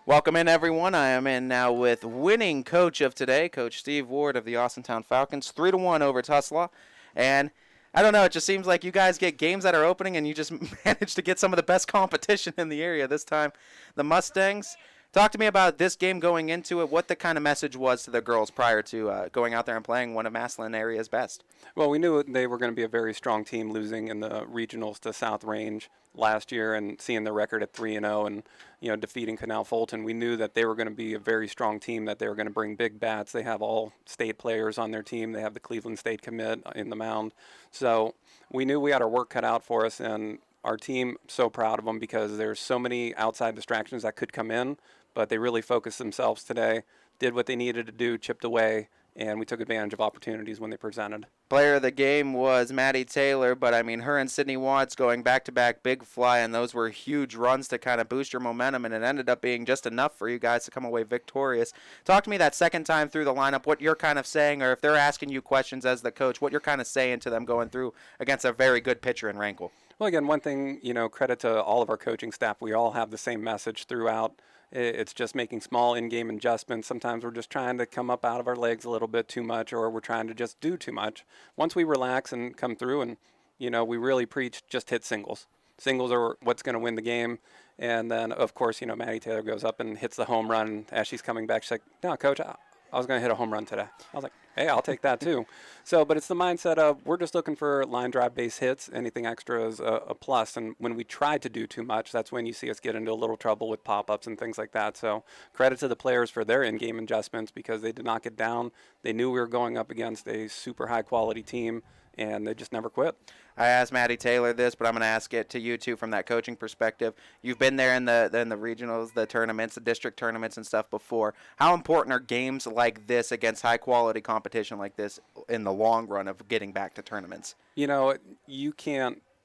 Welcome in, everyone. I am in now with winning coach of today, Coach Steve Ward of the Austintown Falcons, 3-1 over Tuslaw. And I don't know, it just seems like you guys get games that are opening and you just manage to get some of the best competition in the area this time. The Mustangs, talk to me about this game going into it, what the kind of message was to the girls prior to going out there and playing one of Massillon area's best. Well, we knew they were going to be a very strong team, losing in the regionals to South Range last year and seeing the record at 3-0 and defeating Canal Fulton. We knew that they were going to be a very strong team, that they were going to bring big bats. They have all state players on their team. They have the Cleveland State commit in the mound. So we knew we had our work cut out for us, and our team, so proud of them because there's so many outside distractions that could come in, but they really focused themselves today, did what they needed to do, chipped away, and we took advantage of opportunities when they presented. Player of the game was Maddie Taylor, but I mean, her and Sydney Watts going back-to-back big fly, and those were huge runs to kind of boost your momentum, and it ended up being just enough for you guys to come away victorious. Talk to me that second time through the lineup, what you're kind of saying, or if they're asking you questions as the coach, what you're kind of saying to them going through against a very good pitcher in Rankle. Well, again, one thing, credit to all of our coaching staff. We all have the same message throughout. It's just making small in-game adjustments. Sometimes we're just trying to come up out of our legs a little bit too much, or we're trying to just do too much. Once we relax and come through and, we really preach just hit singles. Singles are what's going to win the game. And then, of course, Maddie Taylor goes up and hits the home run. As she's coming back, she's like, no, Coach, I was going to hit a home run today. I was like, hey, I'll take that too. But it's the mindset of we're just looking for line drive base hits. Anything extra is a plus. And when we try to do too much, that's when you see us get into a little trouble with pop-ups and things like that. So credit to the players for their in-game adjustments because they did not get down. They knew we were going up against a super high-quality team, and they just never quit. I asked Maddie Taylor this, but I'm going to ask it to you, too, from that coaching perspective. You've been there in the regionals, the tournaments, the district tournaments and stuff before. How important are games like this against high-quality competition like this in the long run of getting back to tournaments?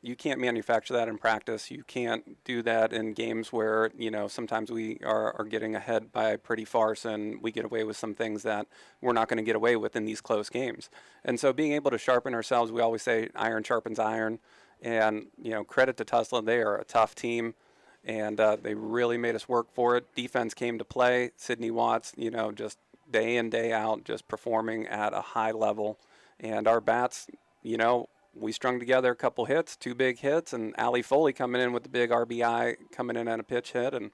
You can't manufacture that in practice. You can't do that in games where, sometimes we are getting ahead by a pretty farce and we get away with some things that we're not going to get away with in these close games. And so being able to sharpen ourselves, we always say iron sharpens iron. And, credit to Tuslaw. They are a tough team, and they really made us work for it. Defense came to play. Sydney Watts, just day in, day out, just performing at a high level. And our bats, we strung together a couple hits, 2 big hits, and Allie Foley coming in with the big RBI, coming in on a pitch hit. And,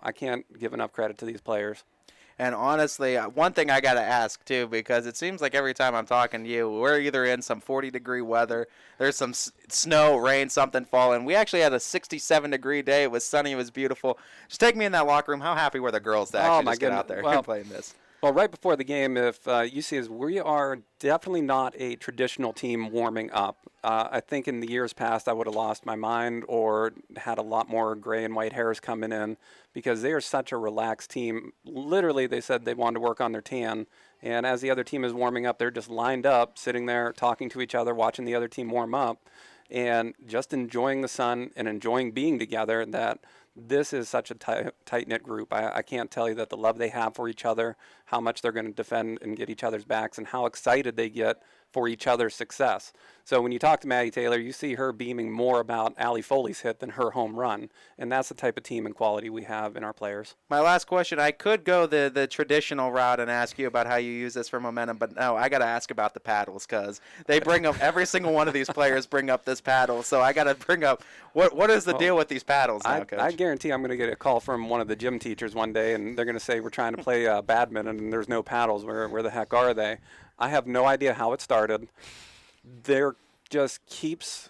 I can't give enough credit to these players. And honestly, one thing I got to ask, too, because it seems like every time I'm talking to you, we're either in some 40-degree weather, there's some snow, rain, something falling. We actually had a 67-degree day. It was sunny. It was beautiful. Just take me in that locker room. How happy were the girls to actually just get out there and play in this? Well, right before the game, if you see, we are definitely not a traditional team warming up. I think in the years past I would have lost my mind or had a lot more gray and white hairs coming in because they are such a relaxed team. Literally, they said they wanted to work on their tan. And as the other team is warming up, they're just lined up, sitting there, talking to each other, watching the other team warm up, and just enjoying the sun and enjoying being together. That this is such a tight-knit group. I can't tell you that the love they have for each other, how much they're going to defend and get each other's backs, and how excited they get for each other's success. So when you talk to Maddie Taylor, you see her beaming more about Allie Foley's hit than her home run, and that's the type of team and quality we have in our players. My last question, I could go the traditional route and ask you about how you use this for momentum, but no, I got to ask about the paddles because they bring up, every single one of these players bring up this paddle, so I got to bring up, what is the deal with these paddles now, Coach? I guarantee I'm going to get a call from one of the gym teachers one day, and they're going to say we're trying to play badminton and there's no paddles. Where the heck are they? I have no idea how it started. There just keeps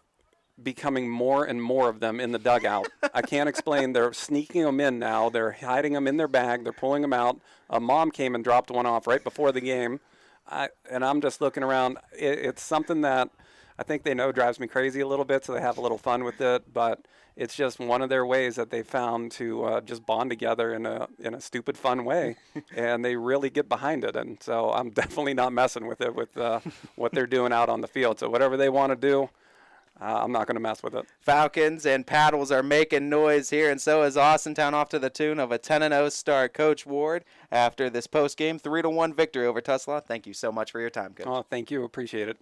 becoming more and more of them in the dugout. I can't explain. They're sneaking them in now. They're hiding them in their bag. They're pulling them out. A mom came and dropped one off right before the game. And I'm just looking around. It's something that I think they know drives me crazy a little bit, so they have a little fun with it. But it's just one of their ways that they found to just bond together in a stupid, fun way. And they really get behind it. And so I'm definitely not messing with it with what they're doing out on the field. So whatever they want to do, I'm not going to mess with it. Falcons and paddles are making noise here, and so is Austintown off to the tune of a 10-0 start. Coach Ward, after this post-game 3-1 victory over Tuslaw, thank you so much for your time, Coach. Oh, thank you. Appreciate it.